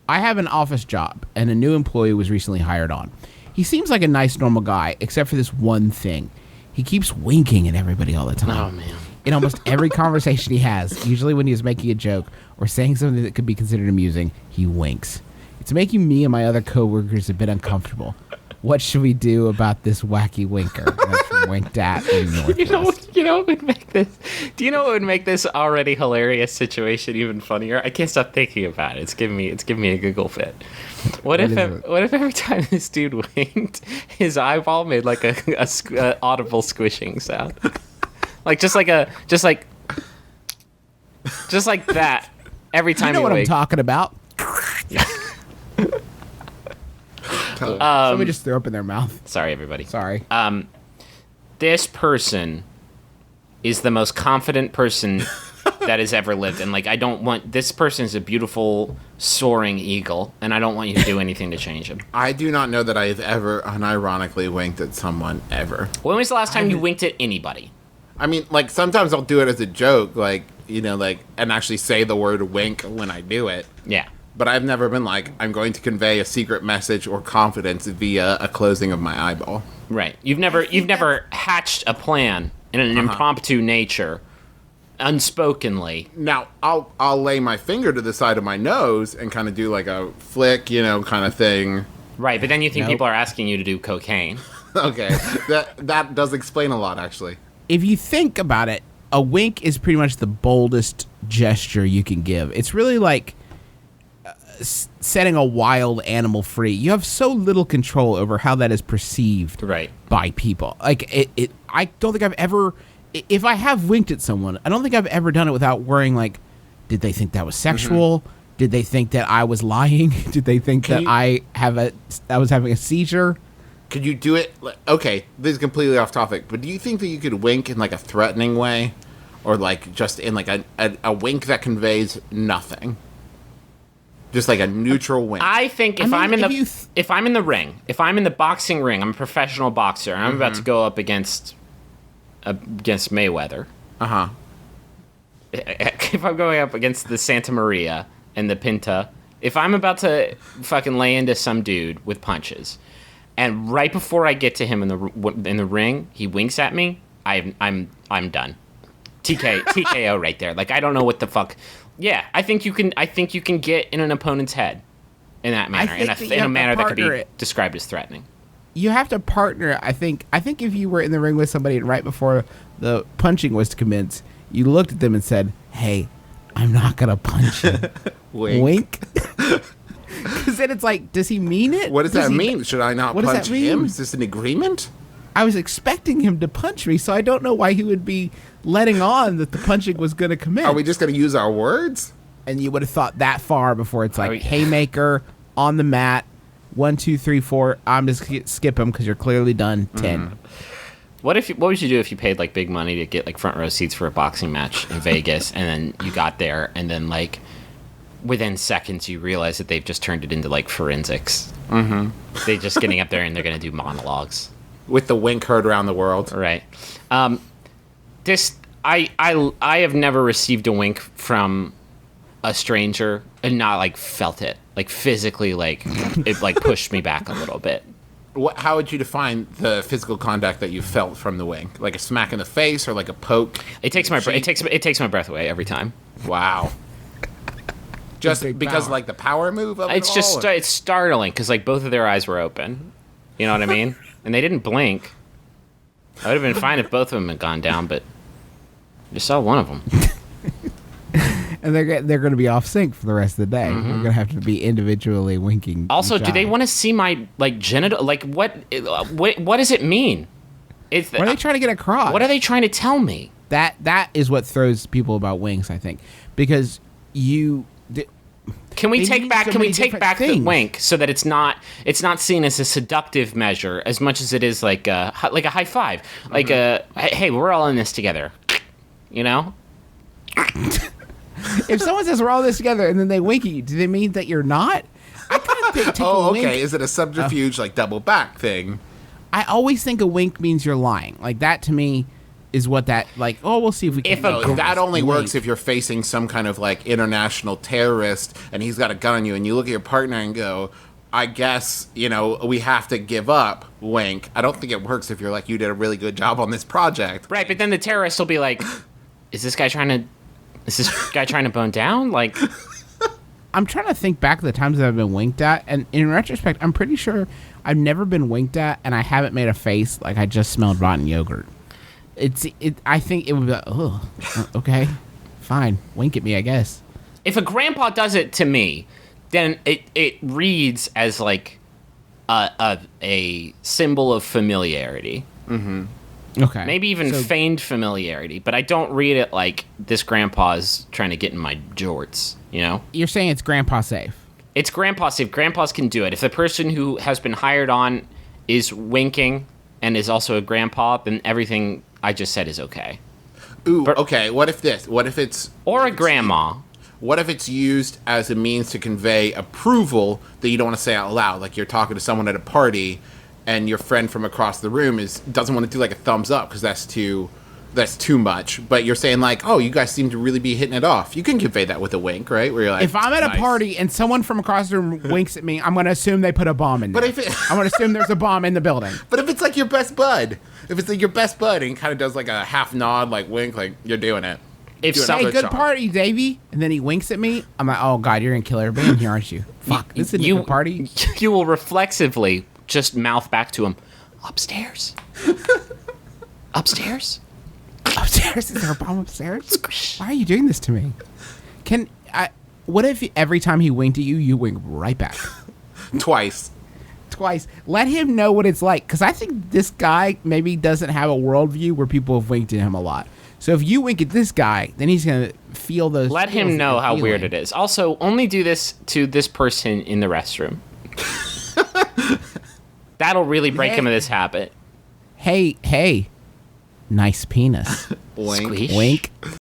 I have an office job, and a new employee was recently hired on. He seems like a nice, normal guy, except for this one thing. He keeps winking at everybody all the time. Oh, man. In almost every conversation he has, usually when he's making a joke or saying something that could be considered amusing, he winks. It's making me and my other coworkers a bit uncomfortable. What should we do about this wacky winker? That's from Winked At in Northwest. You know what would make this? Do you know what would make this already hilarious situation even funnier? I can't stop thinking about it. It's giving me a giggle fit. What if every time this dude winked, his eyeball made like a audible squishing sound, like just like that every time. You know what winked. I'm talking about. Somebody just threw up in their mouth. Sorry, everybody. Sorry. This person is the most confident person that has ever lived, and like this person is a beautiful soaring eagle, and I don't want you to do anything to change him. I do not know that I have ever unironically winked at someone ever. When was the last time you winked at anybody? I mean, like, sometimes I'll do it as a joke, like, you know, like, and actually say the word wink when I do it. Yeah. But I've never been like, I'm going to convey a secret message or confidence via a closing of my eyeball. Right. You've never hatched a plan in an impromptu nature, unspokenly. Now, I'll lay my finger to the side of my nose and kind of do like a flick, you know, kind of thing. Right, but then you think people are asking you to do cocaine. Okay. That does explain a lot, actually. If you think about it, a wink is pretty much the boldest gesture you can give. It's really like setting a wild animal free. You have so little control over how that is perceived by people. Like I don't think I've ever, if I have winked at someone, I don't think I've ever done it without worrying like, did they think that was sexual? Mm-hmm. Did they think that I was lying? Did they think I was having a seizure? Could you do it? Okay, this is completely off topic, but do you think that you could wink in like a threatening way, or like just in like a wink that conveys nothing? Just like a neutral wink. I think if I'm in the ring, if I'm in the boxing ring, I'm a professional boxer, and I'm about to go up against Mayweather. If I'm going up against the Santa Maria and the Pinta, if I'm about to fucking lay into some dude with punches, and right before I get to him in the ring, he winks at me, I'm done. TKO right there. Like, I don't know what the fuck. Yeah, I think you can get in an opponent's head in that manner, in a manner that could be described as threatening. You have to partner. I think if you were in the ring with somebody and right before the punching was to commence, you looked at them and said, "Hey, I'm not gonna punch you." Wink. Because then it's like, does he mean it? What does that mean? Should I not punch him? Is this an agreement? I was expecting him to punch me, so I don't know why he would be letting on that the punching was going to commence. Are we just going to use our words? And you would have thought that far before it's like, haymaker, on the mat, 1, 2, 3, 4. I'm just skip him because you're clearly done. 10. What would you do if you paid like big money to get like front row seats for a boxing match in Vegas, and then you got there, and then like within seconds you realize that they've just turned it into like forensics. They're just getting up there and they're going to do monologues. With the wink heard around the world. Right. I have never received a wink from a stranger and not like felt it. Like physically, like it like pushed me back a little bit. How would you define the physical contact that you felt from the wink? Like a smack in the face or like a poke? It takes my breath away every time. Wow. Just because of like the power move of it it's just it's startling because like both of their eyes were open. You know what I mean? And they didn't blink. I would have been fine if both of them had gone down, but I just saw one of them. And they're going to be off sync for the rest of the day. We're going to have to be individually winking. Also, do they want to see my like genital? Like what does it mean? What are they trying to get across? What are they trying to tell me? That is what throws people about winks, I think, because Can we take back the wink so that it's not seen as a seductive measure as much as it is like a high five, like hey, we're all in this together, you know? If someone says we're all in this together and then they wink at you, do they mean that you're not? I kind of think a wink. Is it a subterfuge like double back thing? I always think a wink means you're lying. Like that to me is what that like. Oh, we'll see if we can. If a No, that only wink. works if you're facing some kind of like international terrorist and he's got a gun on you and you look at your partner and go, I guess, we have to give up, wink. I don't think it works if you're like, you did a really good job on this project. Right, but then the terrorist will be like, is this guy trying to bone down? Like, I'm trying to think back to the times that I've been winked at, and in retrospect, I'm pretty sure I've never been winked at, and I haven't made a face like I just smelled rotten yogurt. I think it would be like, oh, okay, fine, wink at me, I guess. if a grandpa does it to me, then it reads as like a symbol of familiarity. Okay. Maybe even So- feigned familiarity, but I don't read it like this grandpa's trying to get in my jorts, you know? You're saying it's grandpa safe. It's grandpa safe. Grandpas can do it. If the person who has been hired on is winking and is also a grandpa, then everything I just said is okay. Ooh, okay, what if this? What if it's... Or a grandma. What if it's used as a means to convey approval that you don't want to say out loud? Like you're talking to someone at a party and your friend from across the room doesn't want to do like a thumbs up because that's too much. But you're saying like, oh, you guys seem to really be hitting it off. You can convey that with a wink, right? Where you're like, If I'm at a "Nice." party and someone from across the room winks at me, I'm going to assume they put a bomb in there. But if it- I'm going to assume there's a bomb in the building. But if it's like your best bud, if it's like your best bud and he kind of does like a half nod, like wink, like you're doing it. If Doing some- Hey, a good job. party, Davey. And then he winks at me. I'm like, oh, God, you're going to kill everybody in here, aren't you? Fuck, this isn't a good party. You will reflexively just mouth back to him, upstairs. Upstairs? Upstairs? Is there a bomb upstairs? Why are you doing this to me? What if every time he winked at you, you wink right back? Twice. Twice. Let him know what it's like. Because I think this guy maybe doesn't have a worldview where people have winked at him a lot. So if you wink at this guy, then he's going to feel those. Let feels him that know you're how weird feeling. it is. Also, only do this to this person in the restroom. That'll really break him of this habit. Hey, nice penis. Wink. Squeeze. Wink.